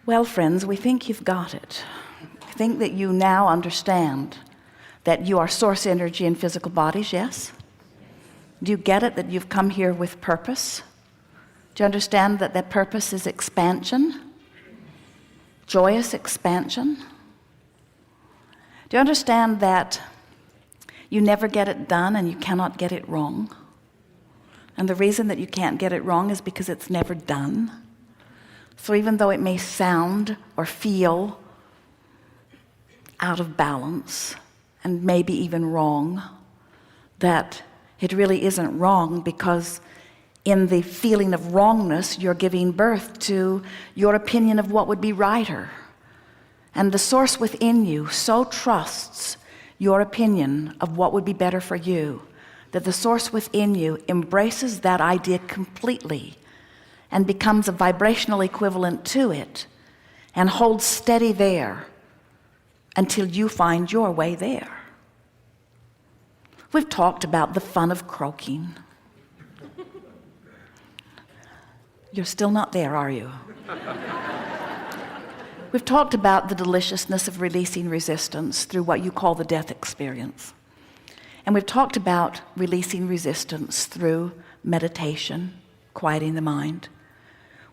Well, friends, we think you've got it. We think that you now understand that you are source energy in physical bodies, yes? Do you get it that you've come here with purpose? Do you understand that that purpose is expansion? Joyous expansion? Do you understand that you never get it done and you cannot get it wrong? And the reason that you can't get it wrong is because it's never done. So even though it may sound or feel out of balance and maybe even wrong, that it really isn't wrong, because in the feeling of wrongness, you're giving birth to your opinion of what would be righter. And the source within you so trusts your opinion of what would be better for you, that the source within you embraces that idea completely and becomes a vibrational equivalent to it and holds steady there until you find your way there. We've talked about the fun of croaking. You're still not there, are you? We've talked about the deliciousness of releasing resistance through what you call the death experience. And we've talked about releasing resistance through meditation, quieting the mind.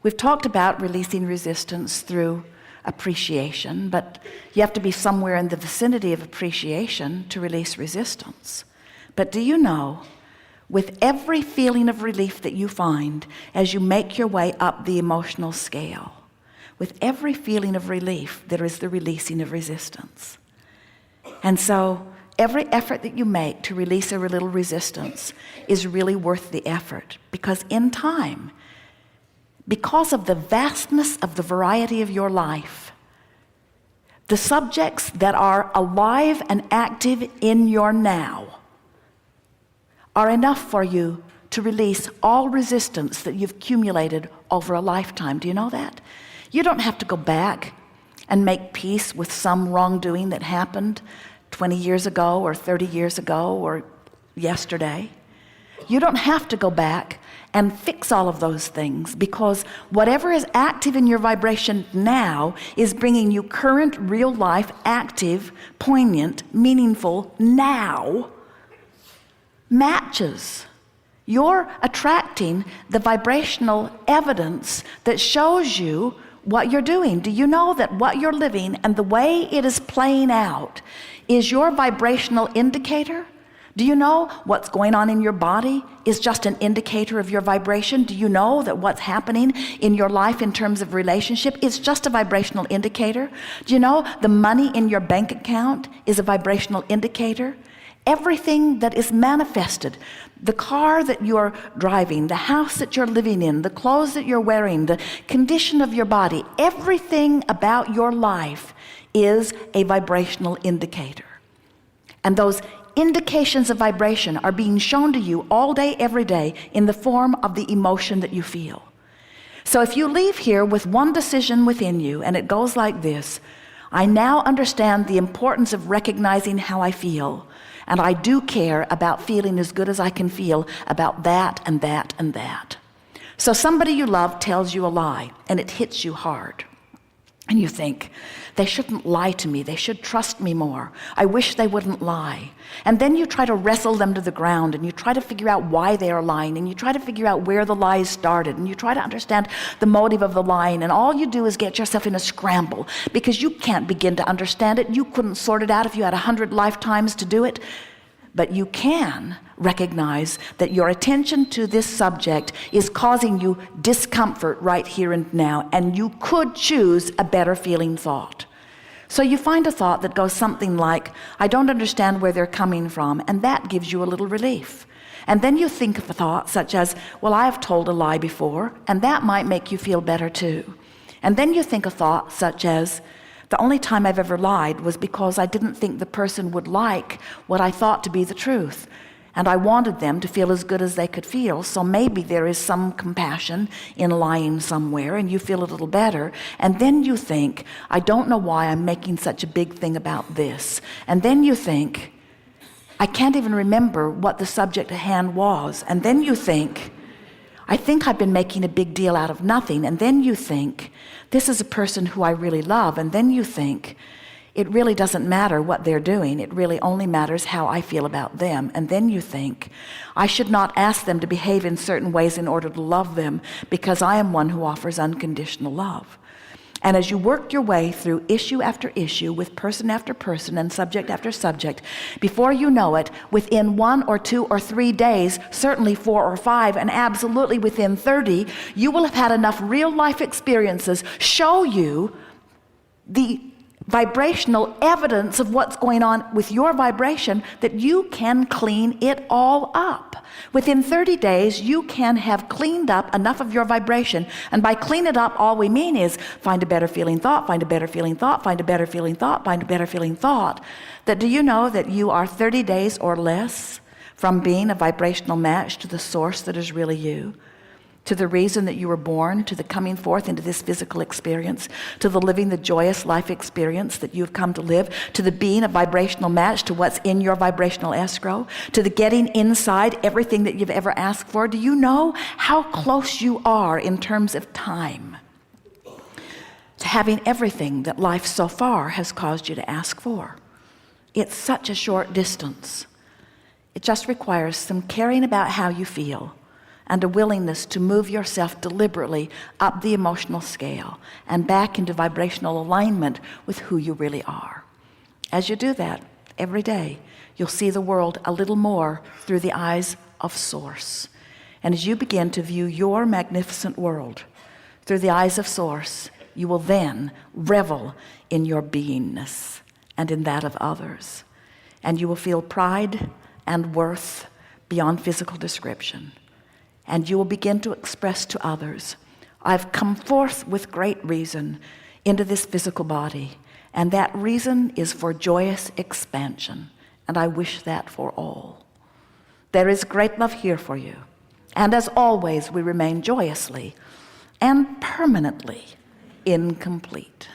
We've talked about releasing resistance through appreciation, but you have to be somewhere in the vicinity of appreciation to release resistance. But do you know, with every feeling of relief that you find as you make your way up the emotional scale, with every feeling of relief, there is the releasing of resistance. And so every effort that you make to release a little resistance is really worth the effort, because in time, because of the vastness of the variety of your life, the subjects that are alive and active in your now are enough for you to release all resistance that you've accumulated over a lifetime. Do you know that? You don't have to go back and make peace with some wrongdoing that happened 20 years ago or 30 years ago or yesterday. You don't have to go back and fix all of those things, because whatever is active in your vibration now is bringing you current, real life, active, poignant, meaningful now matches. You're attracting the vibrational evidence that shows you what you're doing. Do you know that what you're living and the way it is playing out is your vibrational indicator? Do you know what's going on in your body is just an indicator of your vibration? Do you know that what's happening in your life in terms of relationship is just a vibrational indicator? Do you know the money in your bank account is a vibrational indicator? Everything that is manifested, the car that you're driving, the house that you're living in, the clothes that you're wearing, the condition of your body, everything about your life is a vibrational indicator. And those indications of vibration are being shown to you all day, every day, in the form of the emotion that you feel. So if you leave here with one decision within you, and it goes like this: I now understand the importance of recognizing how I feel, and I do care about feeling as good as I can feel about that and that and that. So somebody you love tells you a lie, and it hits you hard. And you think, they shouldn't lie to me. They should trust me more. I wish they wouldn't lie. And then you try to wrestle them to the ground, and you try to figure out why they are lying, and you try to figure out where the lies started, and you try to understand the motive of the lying, and all you do is get yourself in a scramble because you can't begin to understand it. You couldn't sort it out if you had 100 lifetimes to do it. But you can recognize that your attention to this subject is causing you discomfort right here and now, and you could choose a better feeling thought. So you find a thought that goes something like, I don't understand where they're coming from, and that gives you a little relief. And then you think of a thought such as, well, I have told a lie before, and that might make you feel better too. And then you think a thought such as, the only time I've ever lied was because I didn't think the person would like what I thought to be the truth. And I wanted them to feel as good as they could feel. So maybe there is some compassion in lying somewhere, and you feel a little better. And then you think, I don't know why I'm making such a big thing about this. And then you think, I can't even remember what the subject at hand was. And then you think, I think I've been making a big deal out of nothing. And then you think, this is a person who I really love. And then you think, it really doesn't matter what they're doing. It really only matters how I feel about them. And then you think, I should not ask them to behave in certain ways in order to love them, because I am one who offers unconditional love. And as you work your way through issue after issue with person after person and subject after subject, before you know it, within 1 or 2 or 3 days, certainly 4 or 5, and absolutely within 30, you will have had enough real life experiences show you the vibrational evidence of what's going on with your vibration that you can clean it all up. Within 30 days, you can have cleaned up enough of your vibration. And by clean it up, all we mean is find a better feeling thought, find a better feeling thought, find a better feeling thought, find a better feeling thought. That do you know that you are 30 days or less from being a vibrational match to the source that is really you? To the reason that you were born, to the coming forth into this physical experience, to the living the joyous life experience that you've come to live, to the being a vibrational match to what's in your vibrational escrow, to the getting inside everything that you've ever asked for. Do you know how close you are in terms of time to having everything that life so far has caused you to ask for? It's such a short distance. It just requires some caring about how you feel, and a willingness to move yourself deliberately up the emotional scale and back into vibrational alignment with who you really are. As you do that every day, you'll see the world a little more through the eyes of Source. And as you begin to view your magnificent world through the eyes of Source, you will then revel in your beingness and in that of others. And you will feel pride and worth beyond physical description. And you will begin to express to others, I've come forth with great reason into this physical body, and that reason is for joyous expansion, and I wish that for all. There is great love here for you, and as always, we remain joyously and permanently incomplete.